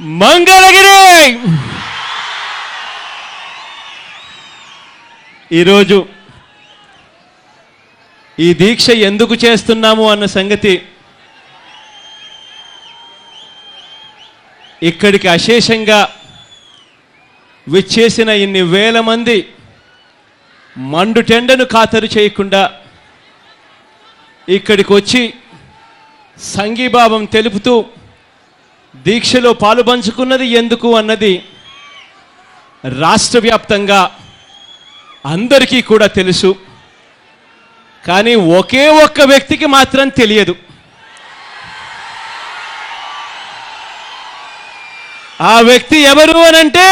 మంగళగిరి ఈరోజు ఈ దీక్ష ఎందుకు చేస్తున్నాము అన్న సంగతి ఇక్కడికి అశేషంగా విచ్చేసిన ఇన్ని వేల మంది మండు టెండను ఖాతరు చేయకుండా ఇక్కడికి వచ్చి సంఘీభావం తెలుపుతూ దీక్షలో పాలుపంచుకున్నది ఎందుకు అన్నది రాష్ట్ర వ్యాప్తంగా అందరికీ కూడా తెలుసు. కానీ ఒకే ఒక్క వ్యక్తికి మాత్రం తెలియదు. ఆ వ్యక్తి ఎవరు అనంటే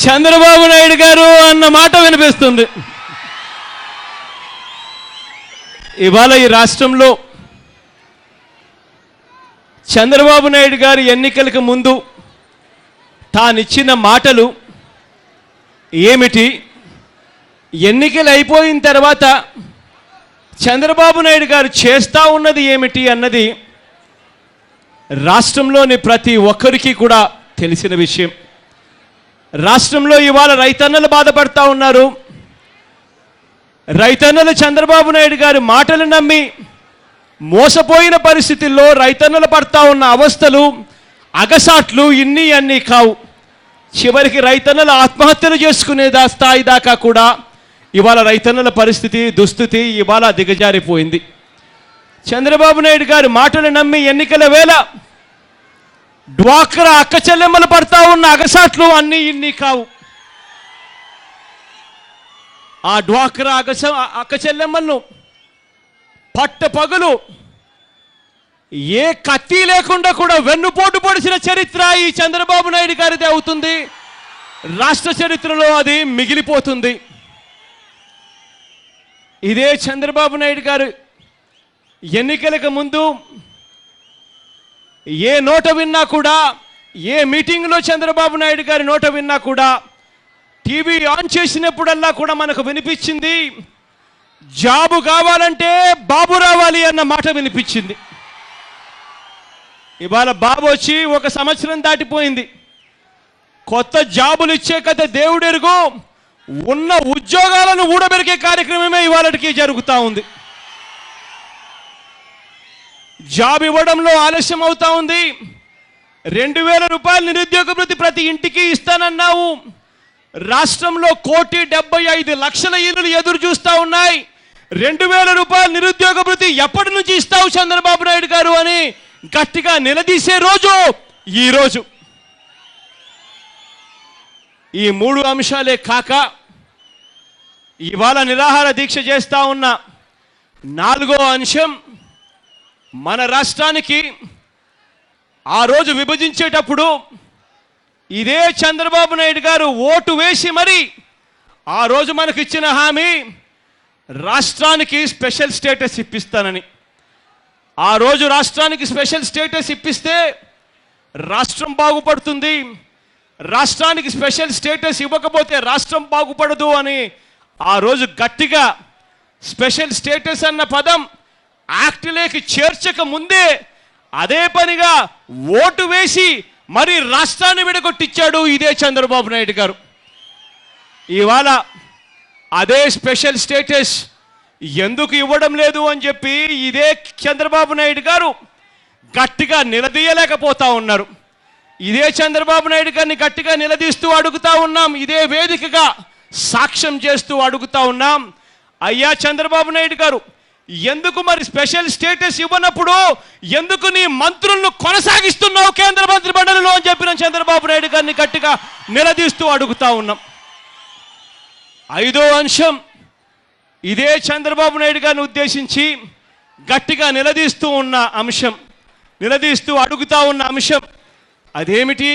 చంద్రబాబు నాయుడు గారు అన్న మాట వినిపిస్తుంది. ఇవాళ ఈ రాష్ట్రంలో చంద్రబాబు నాయుడు గారు ఎన్నికలకు ముందు తానిచ్చిన మాటలు ఏమిటి, ఎన్నికలు అయిపోయిన తర్వాత చంద్రబాబు నాయుడు గారు చేస్తూ ఉన్నది ఏమిటి అన్నది రాష్ట్రంలోని ప్రతి ఒక్కరికి కూడా తెలిసిన విషయం. రాష్ట్రంలో ఇవాళ రైతన్నలు బాధపడతా ఉన్నారు. రైతన్నలు చంద్రబాబు నాయుడు గారి మాటలు నమ్మి మోసపోయిన పరిస్థితుల్లో రైతన్నలు పడతా ఉన్న అవస్థలు అగసాట్లు ఇన్ని అన్నీ కావు. చివరికి రైతన్నలు ఆత్మహత్యలు చేసుకునే స్థాయి దాకా కూడా ఇవాళ రైతన్నల పరిస్థితి దుస్థితి ఇవాళ దిగజారిపోయింది. చంద్రబాబు నాయుడు గారి మాటలు నమ్మి ఎన్నికల వేళ డ్వాక్రా అక్క చెల్లెమ్మలు పడతా ఉన్న అగసాట్లు అన్నీ ఇన్ని కావు. ఆ డ్వాక్రా అక్క చెల్లెమ్మలను పట్టపగలు ఏ కత్తి లేకుండా కూడా వెన్నుపోటు పొడిచిన చరిత్ర ఈ చంద్రబాబు నాయుడు గారిది అవుతుంది. రాష్ట్ర చరిత్రలో అది మిగిలిపోతుంది. ఇదే చంద్రబాబు నాయుడు గారు ఎన్నికలకు ముందు ఏ నోట విన్నా కూడా, ఏ మీటింగ్లో చంద్రబాబు నాయుడు గారి నోట విన్నా కూడా, టీవీ ఆన్ చేసినప్పుడల్లా కూడా మనకు వినిపించింది, జాబు కావాలంటే బాబు రావాలి అన్న మాట వినిపించింది. ఇవాళ బాబు వచ్చి 1 సంవత్సరం దాటిపోయింది. కొత్త జాబులు ఇచ్చే కథ దేవుడెరుగు. ఉన్న ఉద్యోగాలను ఊడబెరికే కార్యక్రమమే ఇవాళకి జరుగుతూ ఉంది. జాబ్ ఇవ్వడంలో ఆలస్యం అవుతా ఉంది. 2000 రూపాయలు నిరుద్యోగ భృతి ప్రతి ఇంటికి ఇస్తానన్నావు. రాష్ట్రంలో 1,75,00,000 ఇల్లులు ఎదురు చూస్తూ ఉన్నాయి. 2000 రూపాయలు నిరుద్యోగ భృతి ఎప్పటి నుంచి ఇస్తావు చంద్రబాబు నాయుడు గారు అని గట్టిగా నిలదీసే రోజు ఈ రోజు. ఈ 3 అంశాలే కాక ఇవాళ నిరాహార దీక్ష చేస్తా ఉన్న 4వ అంశం, మన రాష్ట్రానికి ఆ రోజు విభజించేటప్పుడు ఇదే చంద్రబాబు నాయుడు గారు ఓటు వేసి మరి ఆ రోజు మనకు ఇచ్చిన హామీ రాష్ట్రానికి స్పెషల్ స్టేటస్ ఇప్పిస్తానని. ఆ రోజు రాష్ట్రానికి స్పెషల్ స్టేటస్ ఇప్పిస్తే రాష్ట్రం బాగుపడుతుంది, రాష్ట్రానికి స్పెషల్ స్టేటస్ ఇవ్వకపోతే రాష్ట్రం బాగుపడదు అని ఆ రోజు గట్టిగా స్పెషల్ స్టేటస్ అన్న పదం యాక్ట్లోకి చేర్చక ముందే అదే పనిగా ఓటు వేసి మరి రాష్ట్రాన్ని విడగొట్టించాడు ఇదే చంద్రబాబు నాయుడు గారు. ఇవాళ అదే స్పెషల్ స్టేటస్ ఎందుకు ఇవ్వడం లేదు అని చెప్పి ఇదే చంద్రబాబు నాయుడు గారు గట్టిగా నిలదీయలేకపోతా ఉన్నారు. ఇదే చంద్రబాబు నాయుడు గారిని గట్టిగా నిలదీస్తూ అడుగుతా ఉన్నాం. ఇదే వేదికగా సాక్ష్యం చేస్తూ అడుగుతా ఉన్నాం, అయ్యా చంద్రబాబు నాయుడు గారు, ఎందుకు మరి స్పెషల్ స్టేటస్ ఇవ్వనప్పుడు ఎందుకు నీ మంత్రులను కొనసాగిస్తున్నావు కేంద్ర మంత్రి మండలిలో అని చెప్పిన చంద్రబాబు నాయుడు గారిని గట్టిగా నిలదీస్తూ అడుగుతా ఉన్నాం. 5వ అంశం, ఇదే చంద్రబాబు నాయుడు గారిని ఉద్దేశించి గట్టిగా నిలదీస్తూ అడుగుతా ఉన్న అంశం అదేమిటి,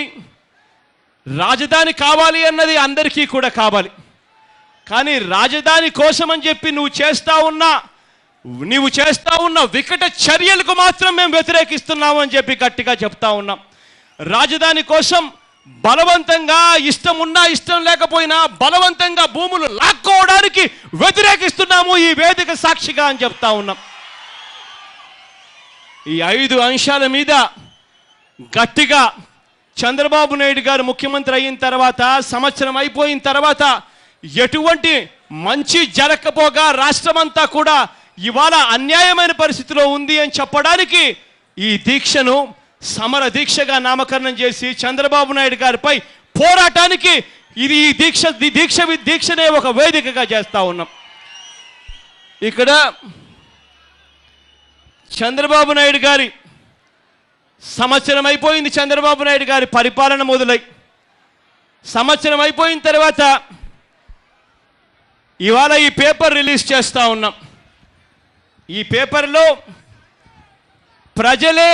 రాజధాని కావాలి అన్నది అందరికీ కూడా కావాలి. కానీ రాజధాని కోసం అని చెప్పి నువ్వు చేస్తా ఉన్న వికట చర్యలకు మాత్రం మేము వ్యతిరేకిస్తున్నాము అని చెప్పి గట్టిగా చెప్తా ఉన్నాం. రాజధాని కోసం బలవంతంగా, ఇష్టం ఉన్నా ఇష్టం లేకపోయినా బలవంతంగా భూములు లాక్కోవడానికి వ్యతిరేకిస్తున్నాము ఈ వేదిక సాక్షిగా అని చెప్తా ఉన్నాం. ఈ 5 అంశాల మీద గట్టిగా చంద్రబాబు నాయుడు గారు ముఖ్యమంత్రి అయిన తర్వాత సంవత్సరం అయిపోయిన తర్వాత ఎటువంటి మంచి జరగకపోగా రాష్ట్రమంతా కూడా ఇవాళ అన్యాయమైన పరిస్థితిలో ఉంది అని చెప్పడానికి ఈ దీక్షను సమర దీక్షగా నామకరణం చేసి చంద్రబాబు నాయుడు గారిపై పోరాటానికి ఇది ఈ దీక్షనే ఒక వేదికగా చేస్తా ఉన్నాం. ఇక్కడ చంద్రబాబు నాయుడు గారి సంవత్సరం అయిపోయింది. చంద్రబాబు నాయుడు గారి పరిపాలన మొదలై సంవత్సరం అయిపోయిన తర్వాత ఇవాళ ఈ పేపర్ రిలీజ్ చేస్తూ ఉన్నాం. ఈ పేపర్లో ప్రజలే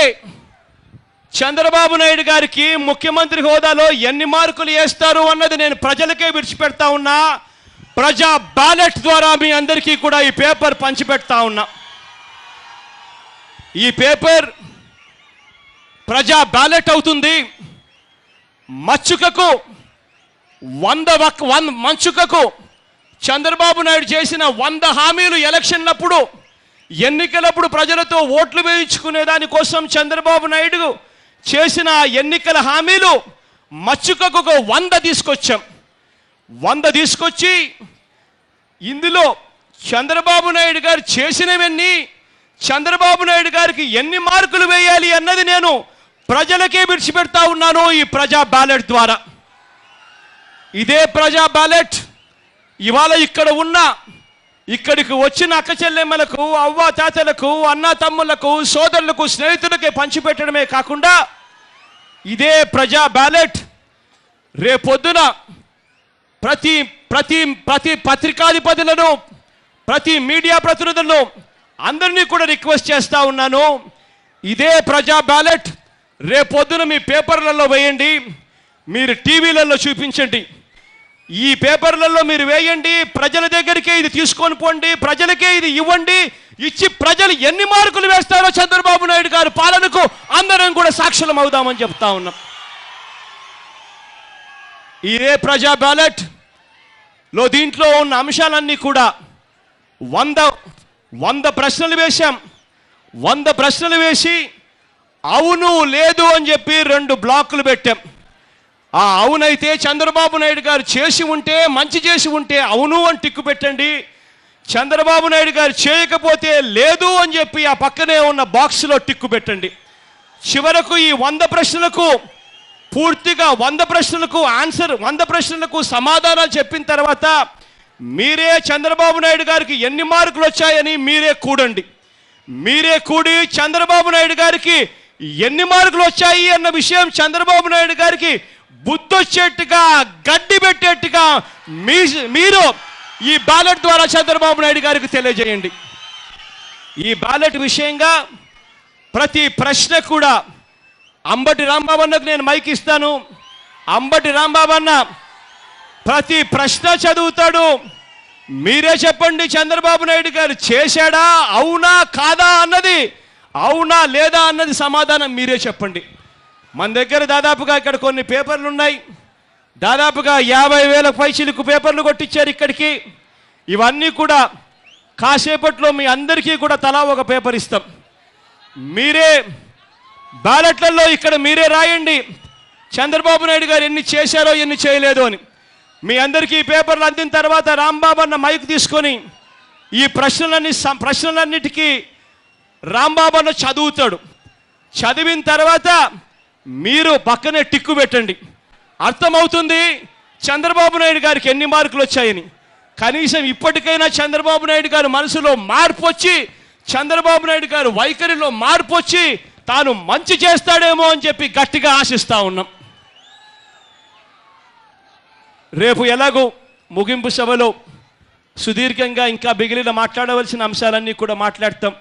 చంద్రబాబు నాయుడు గారికి ముఖ్యమంత్రి హోదాలో ఎన్ని మార్కులు వేస్తారు అన్నది నేను ప్రజలకే విడిచిపెడతా ఉన్నా. ప్రజా బ్యాలెట్ ద్వారా మీ అందరికీ కూడా ఈ పేపర్ పంచిపెడతా ఉన్నా. ఈ పేపర్ ప్రజా బ్యాలెట్ అవుతుంది. మచ్చుకకు చంద్రబాబు నాయుడు చేసిన 100 హామీలు ఎలక్షన్లప్పుడు ఎన్నికలప్పుడు ప్రజలతో ఓట్లు వేయించుకునే దానికోసం చంద్రబాబు నాయుడు చేసిన ఎన్నికల హామీలు మచ్చుకకు 100 తీసుకొచ్చాం. 100 తీసుకొచ్చి ఇందులో చంద్రబాబు నాయుడు గారు చేసినవన్నీ, చంద్రబాబు నాయుడు గారికి ఎన్ని మార్కులు వేయాలి అన్నది నేను ప్రజలకే విడిచిపెడతా ఉన్నాను ఈ ప్రజా బ్యాలెట్ ద్వారా. ఇదే ప్రజా బ్యాలెట్ ఇవాళ ఇక్కడికి వచ్చిన అక్క చెల్లెమ్మలకు, అవ్వ తాతలకు, అన్న తమ్ములకు, సోదరులకు, స్నేహితులకే పంచిపెట్టడమే కాకుండా ఇదే ప్రజా బ్యాలెట్ రేపొద్దున ప్రతి ప్రతి ప్రతి పత్రికాధిపతులను, ప్రతి మీడియా ప్రతినిధులను అందరినీ కూడా రిక్వెస్ట్ చేస్తా ఉన్నాను. ఇదే ప్రజా బ్యాలెట్ రేపొద్దున మీ పేపర్లలో వేయండి, మీరు టీవీలలో చూపించండి. ఈ పేపర్లలో మీరు వేయండి, ప్రజల దగ్గరికే ఇది తీసుకొని పోండి, ప్రజలకే ఇది ఇవ్వండి. ఇచ్చి ప్రజలు ఎన్ని మార్కులు వేస్తారో చంద్రబాబు నాయుడు గారి పాలనకు అందరం కూడా సాక్షులం అవుదామని చెప్తా ఉన్నాం. ఇదే ప్రజా బ్యాలెట్ లో దీంట్లో ఉన్న అంశాలన్నీ కూడా 100 ప్రశ్నలు వేశాం. 100 ప్రశ్నలు వేసి అవును లేదు అని చెప్పి 2 బ్లాకులు పెట్టాం. ఆ అవునైతే చంద్రబాబు నాయుడు గారు చేసి ఉంటే, మంచి చేసి ఉంటే అవును అని టిక్కు పెట్టండి. చంద్రబాబు నాయుడు గారు చేయకపోతే లేదు అని చెప్పి ఆ పక్కనే ఉన్న బాక్స్లో టిక్కు పెట్టండి. చివరకు ఈ 100 ప్రశ్నలకు పూర్తిగా 100 ప్రశ్నలకు ఆన్సర్, 100 ప్రశ్నలకు సమాధానాలు చెప్పిన తర్వాత మీరే చంద్రబాబు నాయుడు గారికి ఎన్ని మార్కులు వచ్చాయని మీరే కూడండి. మీరే కూడి చంద్రబాబు నాయుడు గారికి ఎన్ని మార్కులు వచ్చాయి అన్న విషయం చంద్రబాబు నాయుడు గారికి బుద్ధొచ్చేట్టుగా, గడ్డి పెట్టేట్టుగా మీరు ఈ బ్యాలెట్ ద్వారా చంద్రబాబు నాయుడు గారికి తెలియజేయండి. ఈ బ్యాలెట్ విషయంగా ప్రతి ప్రశ్న కూడా అంబటి రాంబాబు అన్నకు నేను మైక్ ఇస్తాను. అంబటి రాంబాబు అన్న ప్రతి ప్రశ్న చదువుతాడు. మీరే చెప్పండి చంద్రబాబు నాయుడు గారు చేశాడా, అవునా కాదా అన్నది, అవునా లేదా అన్నది సమాధానం మీరే చెప్పండి. మన దగ్గర దాదాపుగా ఇక్కడ కొన్ని పేపర్లు ఉన్నాయి. దాదాపుగా 50,000 పైచిలుకు పేపర్లు కొట్టించారు ఇక్కడికి. ఇవన్నీ కూడా కాసేపట్లో మీ అందరికీ కూడా తలా ఒక పేపర్ ఇస్తాం. మీరే బ్యాలెట్లలో ఇక్కడ మీరే రాయండి చంద్రబాబు నాయుడు గారు ఎన్ని చేశారో ఎన్ని చేయలేదో అని. మీ అందరికీ ఈ పేపర్లు అందిన తర్వాత రాంబాబు అన్న మైక్ తీసుకొని ఈ ప్రశ్నలన్నిటికీ రాంబాబు అన్న చదువుతాడు. చదివిన తర్వాత మీరు పక్కనే టిక్కు పెట్టండి. అర్థమవుతుంది చంద్రబాబు నాయుడు గారికి ఎన్ని మార్కులు వచ్చాయని. కనీసం ఇప్పటికైనా చంద్రబాబు నాయుడు గారు మనసులో మార్పు వచ్చి, చంద్రబాబు నాయుడు గారు వైఖరిలో మార్పు వచ్చి తాను మంచి చేస్తాడేమో అని చెప్పి గట్టిగా ఆశిస్తా ఉన్నాం. రేపు ఎలాగో ముగింపు సభలో సుదీర్ఘంగా ఇంకా మిగిలిన మాట్లాడవలసిన అంశాలన్నీ కూడా మాట్లాడతాం.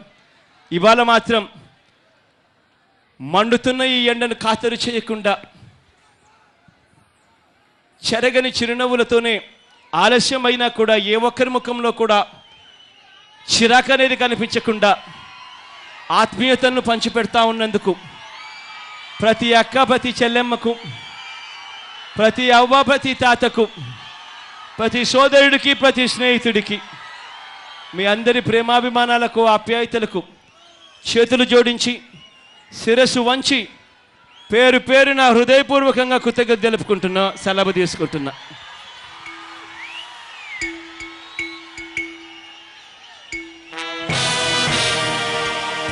ఇవాళ మాత్రం మండుతున్న ఈ ఎండను ఖాతరు చేయకుండా చెరగని చిరునవ్వులతోనే ఆలస్యమైనా కూడా ఏ ఒక్కరి ముఖంలో కూడా చిరాకు అనేది కనిపించకుండా ఆత్మీయతను పంచిపెడతా ఉన్నందుకు ప్రతి అక్క, ప్రతి చెల్లెమ్మకు, ప్రతి అవ్వ, ప్రతి తాతకు, ప్రతి సోదరుడికి, ప్రతి స్నేహితుడికి, మీ అందరి ప్రేమాభిమానాలకు, ఆప్యాయతలకు చేతులు జోడించి శిరస్సు వంచి పేరు పేరున హృదయపూర్వకంగా కృతజ్ఞత తెలుపుకుంటున్నా, సెలవు తీసుకుంటున్నా.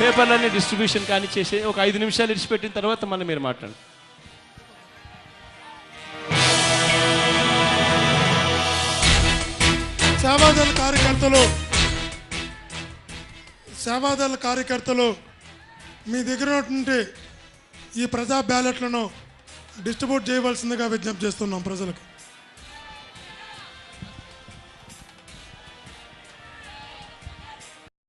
పేపర్లన్నీ డిస్ట్రిబ్యూషన్ కానీ చేసి ఒక 5 నిమిషాలు ఇడిచిపెట్టిన తర్వాత మళ్ళీ మీరు మాట్లాడండి. సేవాదళ కార్యకర్తలు మీ దగ్గర ఉన్నటువంటి ఈ ప్రజా బ్యాలెట్లను డిస్ట్రిబ్యూట్ చేయవలసిందిగా విజ్ఞప్తి చేస్తున్నాం ప్రజలకు.